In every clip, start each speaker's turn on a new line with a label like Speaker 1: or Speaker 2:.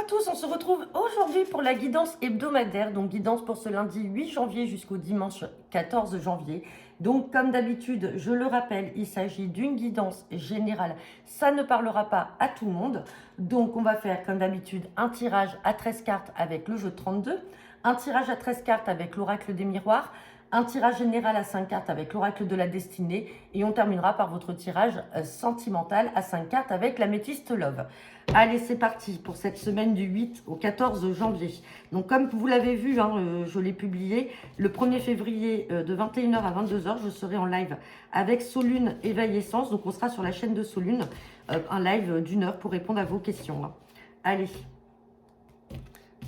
Speaker 1: à tous, on se retrouve aujourd'hui pour la guidance hebdomadaire, donc guidance pour ce lundi 8 janvier jusqu'au dimanche 14 janvier. Donc comme d'habitude, je le rappelle, il s'agit d'une guidance générale, ça ne parlera pas à tout le monde. Donc on va faire comme d'habitude un tirage à 13 cartes avec le jeu de 32, un tirage à 13 cartes avec l'oracle des miroirs, un tirage général à 5 cartes avec l'oracle de la destinée et on terminera par votre tirage sentimental à 5 cartes avec l'améthyste love. Allez, c'est parti pour cette semaine du 8 au 14 janvier. Donc comme vous l'avez vu, je l'ai publié, le 1er février de 21h à 22h, je serai en live avec Solune Éveil Essence. Donc on sera sur la chaîne de Solune, un live d'une heure pour répondre à vos questions. Allez.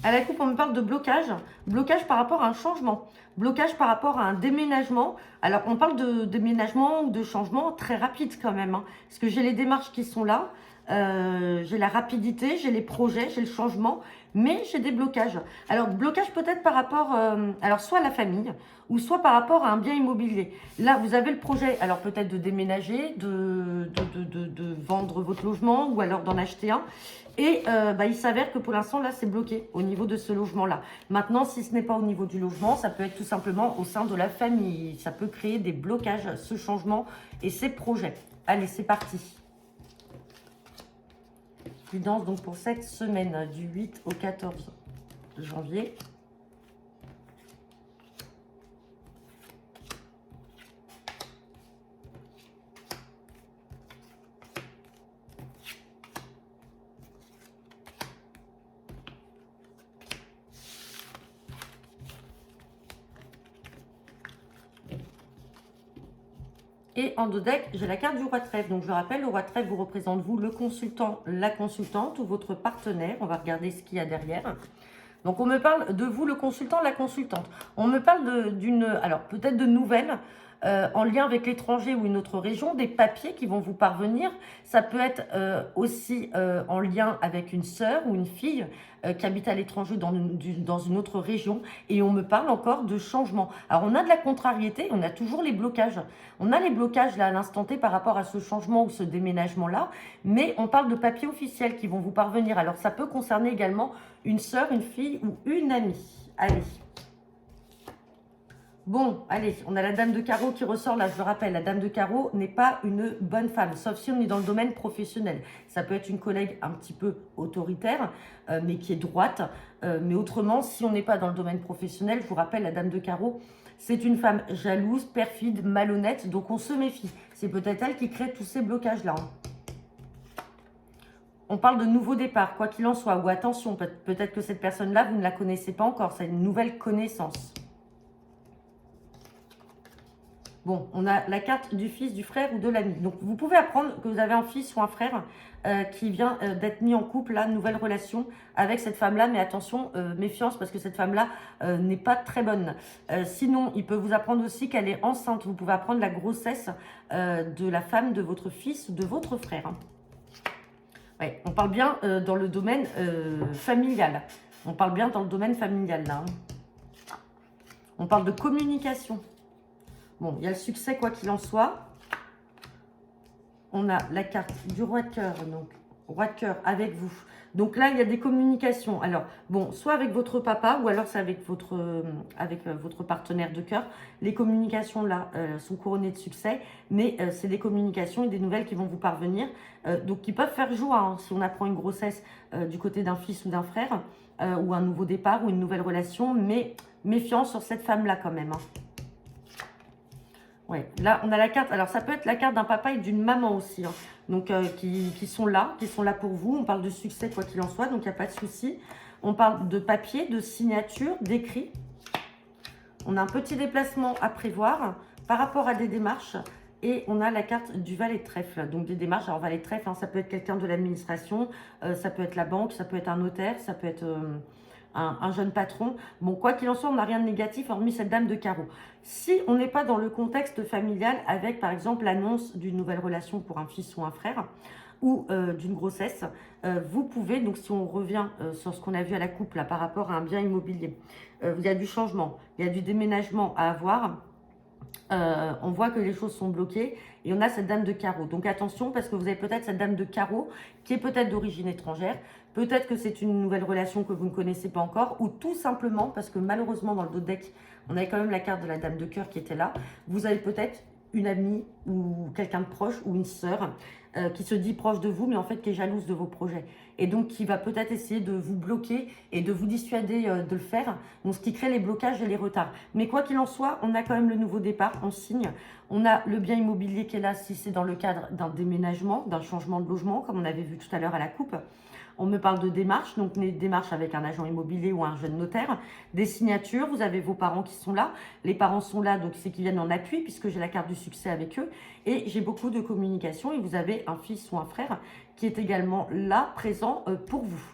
Speaker 1: À la coupe, on me parle de blocage. Blocage par rapport à un changement. Blocage par rapport à un déménagement. Alors, on parle de déménagement ou de changement très rapide quand même. Parce que j'ai les démarches qui sont là. J'ai la rapidité, j'ai les projets, j'ai le changement. Mais j'ai des blocages. Alors, blocage peut-être par rapport alors soit à la famille ou soit par rapport à un bien immobilier. Là, vous avez le projet, alors peut-être de déménager, de vendre votre logement ou alors d'en acheter un. Et il s'avère que pour l'instant, là, c'est bloqué au niveau de ce logement-là. Maintenant, si ce n'est pas au niveau du logement, ça peut être tout simplement au sein de la famille. Ça peut créer des blocages, ce changement et ces projets. Allez, c'est parti. Guidance donc pour cette semaine du 8 au 14 janvier. Et en dos deck, j'ai la carte du roi de trèfle. Donc je rappelle, le roi de trèfle vous représente vous, le consultant, la consultante ou votre partenaire. On va regarder ce qu'il y a derrière. Donc on me parle de vous, le consultant, la consultante. On me parle d'une, alors peut-être de nouvelles en lien avec l'étranger ou une autre région, des papiers qui vont vous parvenir. Ça peut être aussi en lien avec une sœur ou une fille qui habite à l'étranger dans une autre région. Et on me parle encore de changement. Alors on a de la contrariété, on a toujours les blocages. On a les blocages là à l'instant T par rapport à ce changement ou ce déménagement-là. Mais on parle de papiers officiels qui vont vous parvenir. Alors ça peut concerner également une sœur, une fille ou une amie. Allez. Bon, allez, on a la dame de carreau qui ressort là, je le rappelle, la dame de carreau n'est pas une bonne femme, sauf si on est dans le domaine professionnel. Ça peut être une collègue un petit peu autoritaire, mais qui est droite. Mais autrement, si on n'est pas dans le domaine professionnel, je vous rappelle, la dame de carreau, c'est une femme jalouse, perfide, malhonnête, donc on se méfie. C'est peut-être elle qui crée tous ces blocages-là. On parle de nouveau départ, quoi qu'il en soit, ou attention, peut-être que cette personne-là, vous ne la connaissez pas encore, c'est une nouvelle connaissance. Bon, on a la carte du fils, du frère ou de l'ami. Donc, vous pouvez apprendre que vous avez un fils ou un frère qui vient d'être mis en couple, là, nouvelle relation avec cette femme-là. Mais attention, méfiance, parce que cette femme-là n'est pas très bonne. Sinon, il peut vous apprendre aussi qu'elle est enceinte. Vous pouvez apprendre la grossesse de la femme de votre fils ou de votre frère. Ouais, on parle bien dans le domaine familial. On parle bien dans le domaine familial, là. On parle de communication. Bon, il y a le succès, quoi qu'il en soit. On a la carte du roi de cœur, donc roi de cœur avec vous. Donc là, il y a des communications. Alors, bon, soit avec votre papa ou alors c'est avec votre partenaire de cœur. Les communications, là, sont couronnées de succès. Mais c'est des communications et des nouvelles qui vont vous parvenir. Donc, qui peuvent faire joie hein, si on apprend une grossesse du côté d'un fils ou d'un frère. Ou un nouveau départ ou une nouvelle relation. Mais méfiance sur cette femme-là quand même. Hein. Ouais, là, on a la carte. Alors, ça peut être la carte d'un papa et d'une maman aussi. Hein. Donc, qui sont là pour vous. On parle de succès, quoi qu'il en soit. Donc, il n'y a pas de souci. On parle de papier, de signature, d'écrit. On a un petit déplacement à prévoir par rapport à des démarches. Et on a la carte du valet de trèfle. Donc, des démarches. Alors, valet de trèfle, hein, ça peut être quelqu'un de l'administration. Ça peut être la banque. Ça peut être un notaire. Ça peut être... un jeune patron. Bon, quoi qu'il en soit, on n'a rien de négatif, hormis cette dame de carreau. Si on n'est pas dans le contexte familial avec, par exemple, l'annonce d'une nouvelle relation pour un fils ou un frère, ou d'une grossesse, vous pouvez, donc si on revient sur ce qu'on a vu à la coupe, là, par rapport à un bien immobilier, il y a du changement, il y a du déménagement à avoir, On voit que les choses sont bloquées et on a cette dame de carreau. Donc attention parce que vous avez peut-être cette dame de carreau qui est peut-être d'origine étrangère. Peut-être que c'est une nouvelle relation que vous ne connaissez pas encore ou tout simplement parce que malheureusement dans le dos de deck, on avait quand même la carte de la dame de cœur qui était là. Vous avez peut-être une amie ou quelqu'un de proche ou une sœur qui se dit proche de vous mais en fait qui est jalouse de vos projets. Et donc qui va peut-être essayer de vous bloquer et de vous dissuader de le faire. Donc ce qui crée les blocages et les retards. Mais quoi qu'il en soit, on a quand même le nouveau départ, on signe. On a le bien immobilier qui est là si c'est dans le cadre d'un déménagement, d'un changement de logement, comme on avait vu tout à l'heure à la coupe. On me parle de démarches, donc des démarches avec un agent immobilier ou un jeune notaire, des signatures, vous avez vos parents qui sont là, les parents sont là, donc c'est qu'ils viennent en appui puisque j'ai la carte du succès avec eux, et j'ai beaucoup de communication et vous avez un fils ou un frère qui est également là, présent pour vous.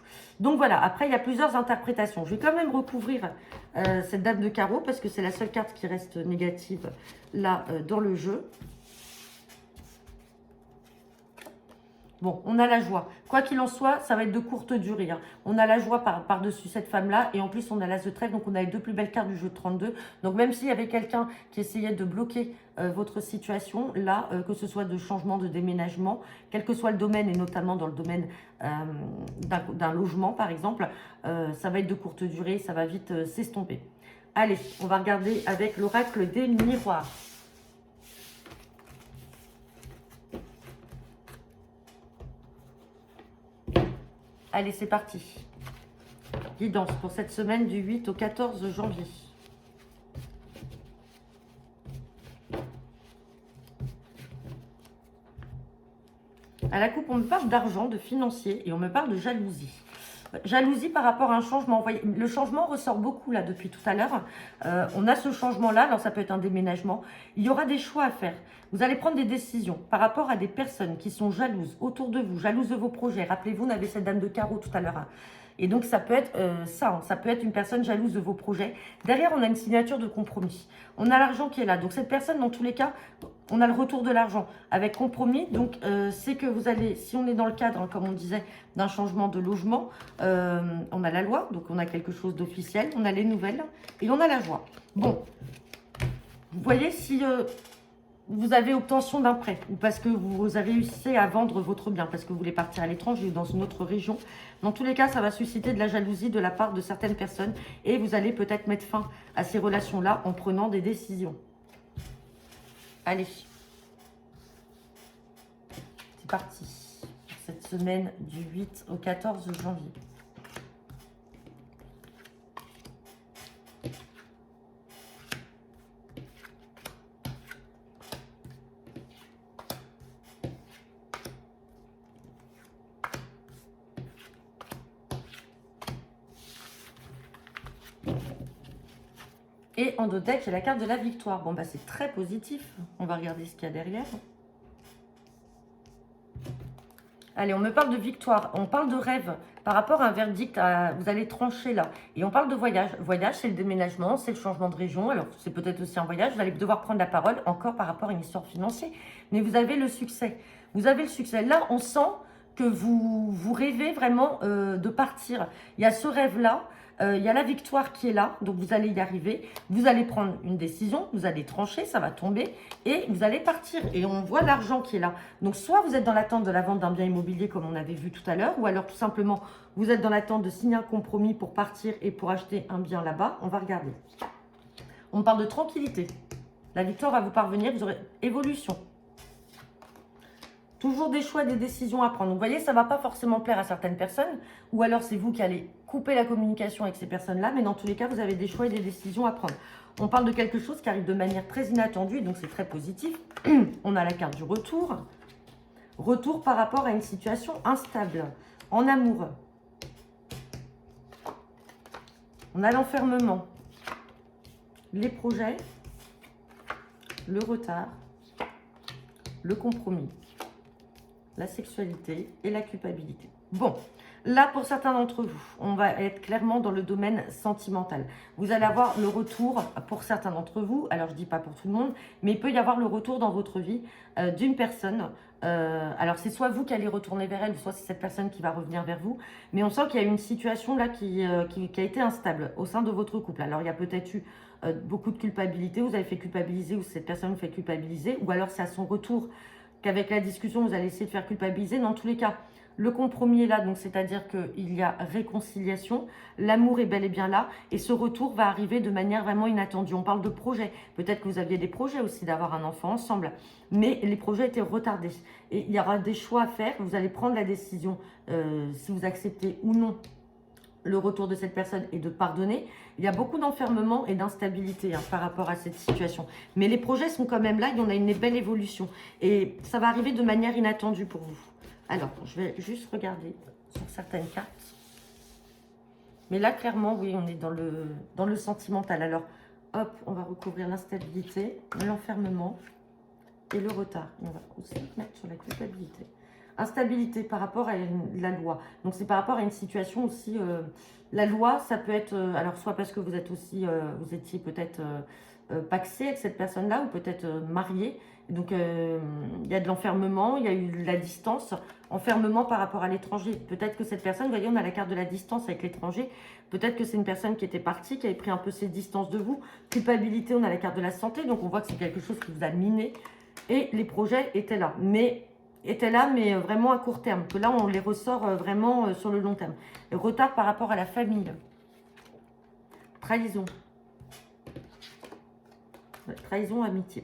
Speaker 1: Donc voilà, après il y a plusieurs interprétations. Je vais quand même recouvrir cette dame de carreau parce que c'est la seule carte qui reste négative là dans le jeu. Bon, on a la joie. Quoi qu'il en soit, ça va être de courte durée. Hein. On a la joie par-dessus cette femme-là. Et en plus, on a l'as de trèfle. Donc, on a les deux plus belles cartes du jeu de 32. Donc, même s'il y avait quelqu'un qui essayait de bloquer votre situation, là, que ce soit de changement, de déménagement, quel que soit le domaine, et notamment dans le domaine d'un logement, par exemple, ça va être de courte durée. Ça va vite s'estomper. Allez, on va regarder avec l'oracle des miroirs. Allez, c'est parti. Guidance pour cette semaine du 8 au 14 janvier. À la coupe, on me parle d'argent, de financier et on me parle de jalousie. Jalousie par rapport à un changement. Le changement ressort beaucoup là depuis tout à l'heure. On a ce changement-là, alors ça peut être un déménagement. Il y aura des choix à faire. Vous allez prendre des décisions par rapport à des personnes qui sont jalouses autour de vous, jalouses de vos projets. Rappelez-vous, on avait cette dame de carreau tout à l'heure. Hein. Et donc, ça peut être ça. Hein. Ça peut être une personne jalouse de vos projets. Derrière, on a une signature de compromis. On a l'argent qui est là. Donc, cette personne, dans tous les cas, on a le retour de l'argent avec compromis. Donc, c'est que vous allez, si on est dans le cadre, hein, comme on disait, d'un changement de logement, on a la loi. Donc, on a quelque chose d'officiel. On a les nouvelles et on a la joie. Bon, vous voyez, si vous avez obtention d'un prêt ou parce que vous avez réussi à vendre votre bien, parce que vous voulez partir à l'étranger ou dans une autre région, dans tous les cas, ça va susciter de la jalousie de la part de certaines personnes et vous allez peut-être mettre fin à ces relations-là en prenant des décisions. Allez, c'est parti pour cette semaine du 8 au 14 janvier. Et en dos deck, j'ai la carte de la victoire. Bon, bah c'est très positif. On va regarder ce qu'il y a derrière. Allez, on me parle de victoire. On parle de rêve par rapport à un verdict. Vous allez trancher là. Et on parle de voyage. Voyage, c'est le déménagement, c'est le changement de région. Alors, c'est peut-être aussi un voyage. Vous allez devoir prendre la parole encore par rapport à une histoire financière. Mais vous avez le succès. Vous avez le succès. Là, on sent que vous rêvez vraiment de partir. Il y a ce rêve-là. Il y a la victoire qui est là, donc vous allez y arriver. Vous allez prendre une décision, vous allez trancher, ça va tomber et vous allez partir. Et on voit l'argent qui est là. Donc soit vous êtes dans l'attente de la vente d'un bien immobilier comme on avait vu tout à l'heure, ou alors tout simplement vous êtes dans l'attente de signer un compromis pour partir et pour acheter un bien là-bas. On va regarder. On parle de tranquillité. La victoire va vous parvenir, vous aurez évolution. Toujours des choix, des décisions à prendre. Donc, vous voyez, ça ne va pas forcément plaire à certaines personnes. Ou alors, c'est vous qui allez couper la communication avec ces personnes-là. Mais dans tous les cas, vous avez des choix et des décisions à prendre. On parle de quelque chose qui arrive de manière très inattendue. Donc, c'est très positif. On a la carte du retour. Retour par rapport à une situation instable. En amour. On a l'enfermement. Les projets. Le retard. Le compromis. La sexualité et la culpabilité. Bon, Là, pour certains d'entre vous, on va être clairement dans le domaine sentimental. Vous allez avoir le retour, pour certains d'entre vous, alors je ne dis pas pour tout le monde, mais il peut y avoir le retour dans votre vie d'une personne. Alors, c'est soit vous qui allez retourner vers elle, soit c'est cette personne qui va revenir vers vous. Mais on sent qu'il y a une situation là qui a été instable au sein de votre couple. Alors, il y a peut-être eu beaucoup de culpabilité, vous avez fait culpabiliser ou cette personne vous fait culpabiliser, ou alors c'est à son retour qu'avec la discussion, vous allez essayer de faire culpabiliser. Dans tous les cas, le compromis est là, donc c'est-à-dire qu'il y a réconciliation, l'amour est bel et bien là, et ce retour va arriver de manière vraiment inattendue. On parle de projet, peut-être que vous aviez des projets aussi d'avoir un enfant ensemble, mais les projets étaient retardés. Et il y aura des choix à faire, vous allez prendre la décision si vous acceptez ou non le retour de cette personne et de pardonner. Il y a beaucoup d'enfermement et d'instabilité par rapport à cette situation. Mais les projets sont quand même là, il y en a une belle évolution. Et ça va arriver de manière inattendue pour vous. Alors, je vais juste regarder sur certaines cartes. Mais là, clairement, oui, on est dans le sentimental. Alors, hop, on va recouvrir l'instabilité, l'enfermement et le retard. On va aussi mettre sur la culpabilité. Instabilité par rapport à la loi. Donc, c'est par rapport à une situation aussi. La loi, ça peut être, alors soit parce que vous êtes aussi, vous étiez peut-être pacsé avec cette personne-là ou peut-être marié. Donc, il y a de l'enfermement, il y a eu de la distance. Enfermement par rapport à l'étranger. Peut-être que cette personne, vous voyez, on a la carte de la distance avec l'étranger. Peut-être que c'est une personne qui était partie, qui avait pris un peu ses distances de vous. Culpabilité, on a la carte de la santé. Donc, on voit que c'est quelque chose qui vous a miné. Et les projets étaient là. Mais vraiment à court terme. Que là, on les ressort vraiment sur le long terme. Et retard par rapport à la famille. Trahison. Ouais, trahison, amitié.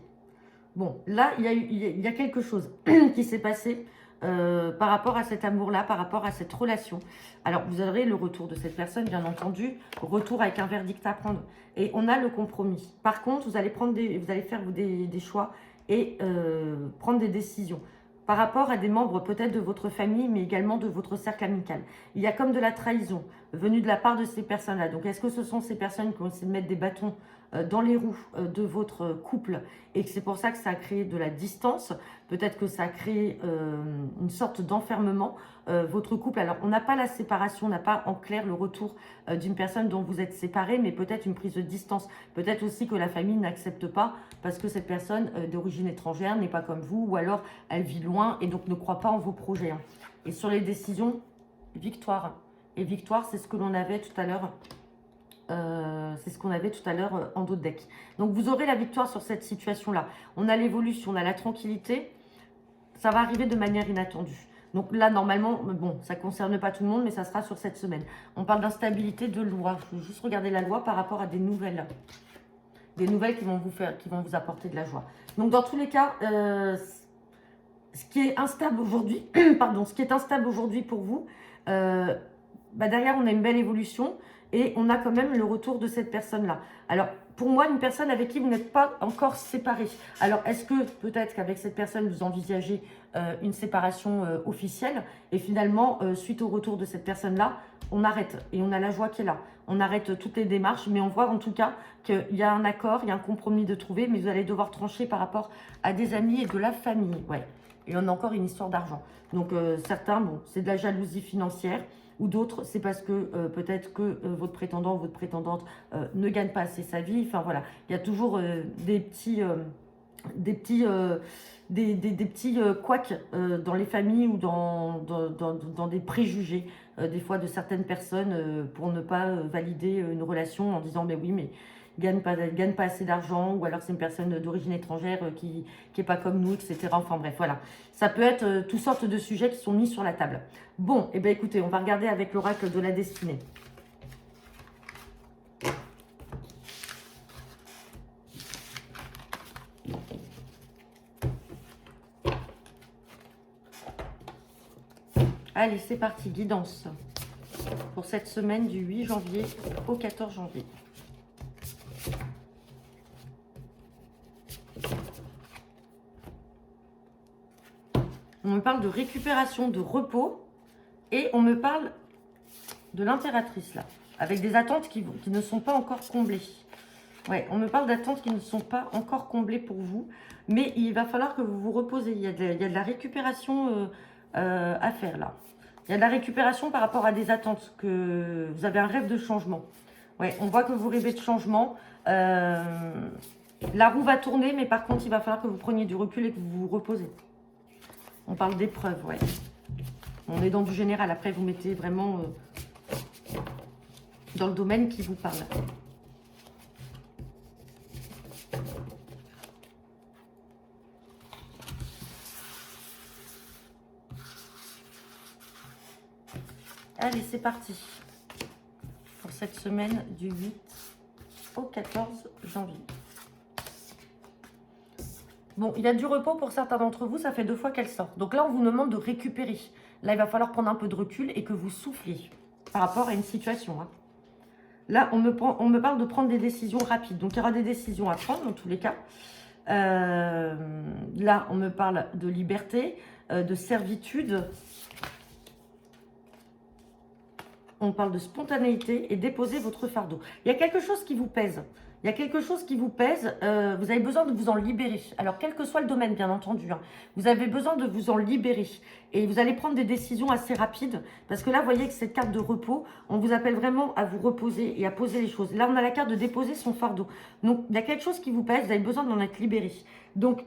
Speaker 1: Bon, là, il y a quelque chose qui s'est passé par rapport à cet amour-là, par rapport à cette relation. Alors, vous aurez le retour de cette personne, bien entendu. Retour avec un verdict à prendre. Et on a le compromis. Par contre, vous allez faire des choix et prendre des décisions par rapport à des membres peut-être de votre famille, mais également de votre cercle amical. Il y a comme de la trahison venue de la part de ces personnes-là. Donc, est-ce que ce sont ces personnes qui ont essayé de mettre des bâtons dans les roues de votre couple et que c'est pour ça que ça a créé de la distance? Peut-être que ça a créé une sorte d'enfermement, votre couple. Alors, on n'a pas la séparation, on n'a pas en clair le retour d'une personne dont vous êtes séparés, mais peut-être une prise de distance. Peut-être aussi que la famille n'accepte pas parce que cette personne d'origine étrangère n'est pas comme vous, ou alors elle vit loin et donc ne croit pas en vos projets. Et sur les décisions, victoire. Et victoire, c'est ce que l'on avait tout à l'heure. C'est ce qu'on avait tout à l'heure en dos de deck. Donc, vous aurez la victoire sur cette situation-là. On a l'évolution, on a la tranquillité. Ça va arriver de manière inattendue. Donc là, normalement, bon, ça ne concerne pas tout le monde, mais ça sera sur cette semaine. On parle d'instabilité de loi. Je vais juste regarder la loi par rapport à des nouvelles. Des nouvelles qui vont vous apporter de la joie. Donc, dans tous les cas, ce qui est instable aujourd'hui, pardon, ce qui est instable aujourd'hui pour vous, derrière, on a une belle évolution. Et on a quand même le retour de cette personne-là. Alors, pour moi, une personne avec qui vous n'êtes pas encore séparés. Alors, est-ce que peut-être qu'avec cette personne, vous envisagez une séparation officielle et finalement, suite au retour de cette personne-là, on arrête et on a la joie qui est là. On arrête toutes les démarches, mais on voit en tout cas qu'il y a un accord, il y a un compromis de trouver, mais vous allez devoir trancher par rapport à des amis et de la famille. Ouais. Et on a encore une histoire d'argent. Donc, certains, bon, c'est de la jalousie financière. Ou d'autres, c'est parce que peut-être que votre prétendant ou votre prétendante ne gagne pas assez sa vie. Enfin voilà, il y a toujours des petits couacs dans les familles ou dans des préjugés, des fois de certaines personnes pour ne pas valider une relation en disant mais oui, mais gagne pas assez d'argent, ou alors c'est une personne d'origine étrangère qui est pas comme nous, etc. Enfin bref, voilà. Ça peut être toutes sortes de sujets qui sont mis sur la table. Bon, et bien écoutez, on va regarder avec l'oracle de la destinée. Allez, c'est parti, guidance pour cette semaine du 8 janvier au 14 janvier. On me parle de récupération, de repos, et on me parle de l'impératrice là, avec des attentes qui ne sont pas encore comblées. Ouais, on me parle d'attentes qui ne sont pas encore comblées pour vous, mais il va falloir que vous vous reposez. Il y a de la récupération à faire là. Il y a de la récupération par rapport à des attentes, que vous avez un rêve de changement. Ouais, on voit que vous rêvez de changement. La roue va tourner, mais par contre, il va falloir que vous preniez du recul et que vous vous reposez. On parle d'épreuve, ouais. On est dans du général. Après, vous mettez vraiment dans le domaine qui vous parle. Allez, c'est parti pour cette semaine du 8 au 14 janvier. Bon, il y a du repos pour certains d'entre vous, ça fait 2 fois qu'elle sort. Donc là, on vous demande de récupérer. Là, il va falloir prendre un peu de recul et que vous souffliez par rapport à une situation. Hein. Là, on me parle de prendre des décisions rapides. Donc, il y aura des décisions à prendre dans tous les cas. Là, on me parle de liberté, de servitude. On parle de spontanéité et déposer votre fardeau. Il y a quelque chose qui vous pèse. Il y a quelque chose qui vous pèse. Vous avez besoin de vous en libérer. Alors, quel que soit le domaine, bien entendu. Hein, vous avez besoin de vous en libérer. Et vous allez prendre des décisions assez rapides. Parce que là, vous voyez que cette carte de repos, on vous appelle vraiment à vous reposer et à poser les choses. Là, on a la carte de déposer son fardeau. Donc, il y a quelque chose qui vous pèse. Vous avez besoin d'en être libéré. Donc,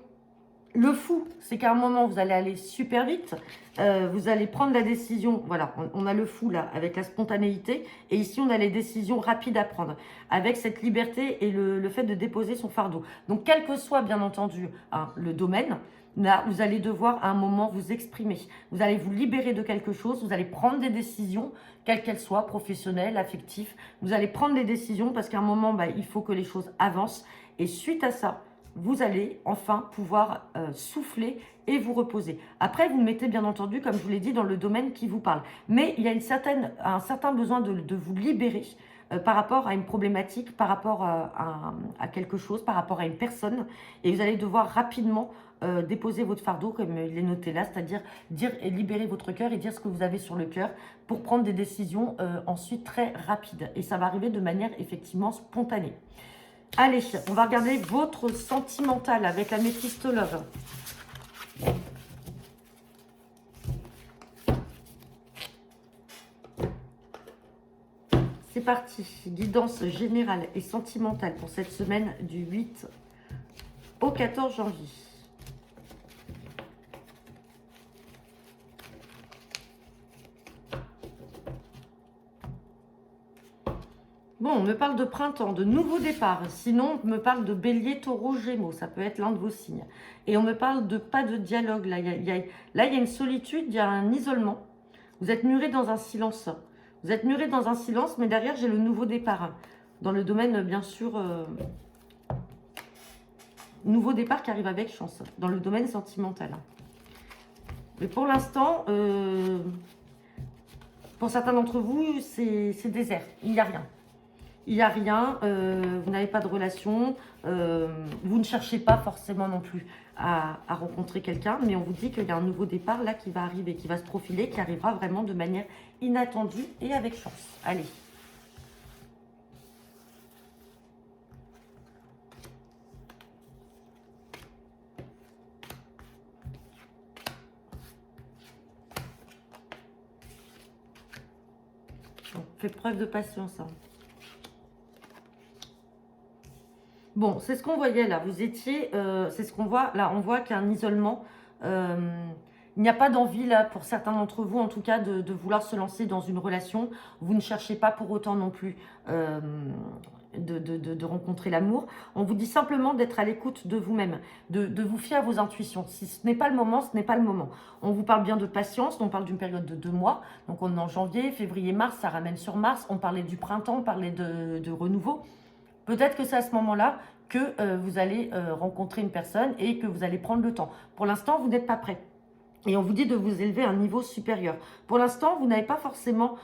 Speaker 1: le fou, c'est qu'à un moment, vous allez aller super vite. Vous allez prendre la décision. Voilà, on a le fou là, avec la spontanéité. Et ici, on a les décisions rapides à prendre. Avec cette liberté et le fait de déposer son fardeau. Donc, quel que soit, bien entendu, hein, le domaine, là, vous allez devoir à un moment vous exprimer. Vous allez vous libérer de quelque chose. Vous allez prendre des décisions, quelles qu'elles soient, professionnelles, affectives. Vous allez prendre des décisions parce qu'à un moment, il faut que les choses avancent. Et suite à ça, vous allez enfin pouvoir souffler et vous reposer. Après, vous mettez bien entendu, comme je vous l'ai dit, dans le domaine qui vous parle. Mais il y a un certain besoin de vous libérer par rapport à une problématique, par rapport à quelque chose, par rapport à une personne. Et vous allez devoir rapidement déposer votre fardeau, comme il est noté là, c'est-à-dire dire et libérer votre cœur et dire ce que vous avez sur le cœur pour prendre des décisions ensuite très rapides. Et ça va arriver de manière effectivement spontanée. Allez, on va regarder votre sentimental avec la Mephisto Love. C'est parti. Guidance générale et sentimentale pour cette semaine du 8 au 14 janvier. Bon, on me parle de printemps, de nouveau départ. Sinon, on me parle de bélier, taureau, gémeaux. Ça peut être l'un de vos signes. Et on me parle de pas de dialogue. Là, il y a une solitude, il y a un isolement. Vous êtes muré dans un silence. Vous êtes muré dans un silence, mais derrière, j'ai le nouveau départ. Dans le domaine, bien sûr, nouveau départ qui arrive avec chance. Dans le domaine sentimental. Mais pour l'instant, pour certains d'entre vous, c'est désert. Il n'y a rien. Il n'y a rien, vous n'avez pas de relation, vous ne cherchez pas forcément non plus à rencontrer quelqu'un, mais on vous dit qu'il y a un nouveau départ là qui va arriver, qui va se profiler, qui arrivera vraiment de manière inattendue et avec chance. Allez. Bon, faites preuve de patience. Hein. Bon, c'est ce qu'on voyait là. Vous étiez, c'est ce qu'on voit là. On voit qu'il y a un isolement. Il n'y a pas d'envie là pour certains d'entre vous, en tout cas, de vouloir se lancer dans une relation. Vous ne cherchez pas pour autant non plus de rencontrer l'amour. On vous dit simplement d'être à l'écoute de vous-même, de vous fier à vos intuitions. Si ce n'est pas le moment, ce n'est pas le moment. On vous parle bien de patience. On parle d'une période de 2 mois. Donc on est en janvier, février, mars. Ça ramène sur mars. On parlait du printemps, on parlait de renouveau. Peut-être que c'est à ce moment-là que vous allez rencontrer une personne et que vous allez prendre le temps. Pour l'instant, vous n'êtes pas prêt. Et on vous dit de vous élever à un niveau supérieur. Pour l'instant, vous n'avez pas forcément,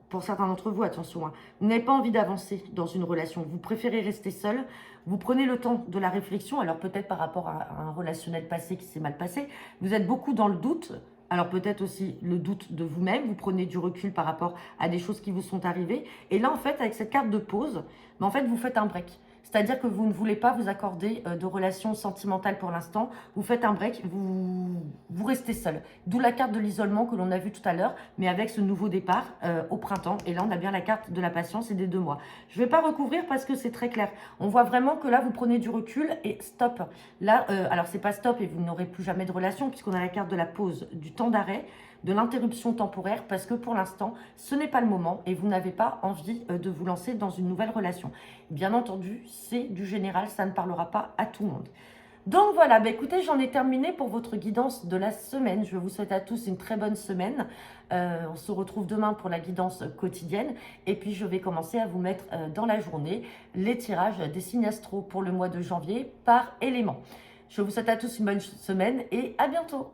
Speaker 1: pour certains d'entre vous, attention, hein, vous n'avez pas envie d'avancer dans une relation. Vous préférez rester seul. Vous prenez le temps de la réflexion. Alors peut-être par rapport à un relationnel passé qui s'est mal passé. Vous êtes beaucoup dans le doute. Alors peut-être aussi le doute de vous-même, vous prenez du recul par rapport à des choses qui vous sont arrivées. Et là, en fait, avec cette carte de pause, en fait, vous faites un break. C'est-à-dire que vous ne voulez pas vous accorder de relations sentimentales pour l'instant. Vous faites un break, vous restez seul. D'où la carte de l'isolement que l'on a vu tout à l'heure, mais avec ce nouveau départ au printemps. Et là, on a bien la carte de la patience et des 2 mois. Je ne vais pas recouvrir parce que c'est très clair. On voit vraiment que là, vous prenez du recul et stop. Là, alors c'est pas stop et vous n'aurez plus jamais de relation puisqu'on a la carte de la pause, du temps d'arrêt, de l'interruption temporaire parce que pour l'instant, ce n'est pas le moment et vous n'avez pas envie de vous lancer dans une nouvelle relation. Bien entendu, c'est du général, ça ne parlera pas à tout le monde. Donc voilà, bah écoutez, j'en ai terminé pour votre guidance de la semaine. Je vous souhaite à tous une très bonne semaine. On se retrouve demain pour la guidance quotidienne. Et puis, je vais commencer à vous mettre dans la journée les tirages des signes astro pour le mois de janvier par élément. Je vous souhaite à tous une bonne semaine et à bientôt.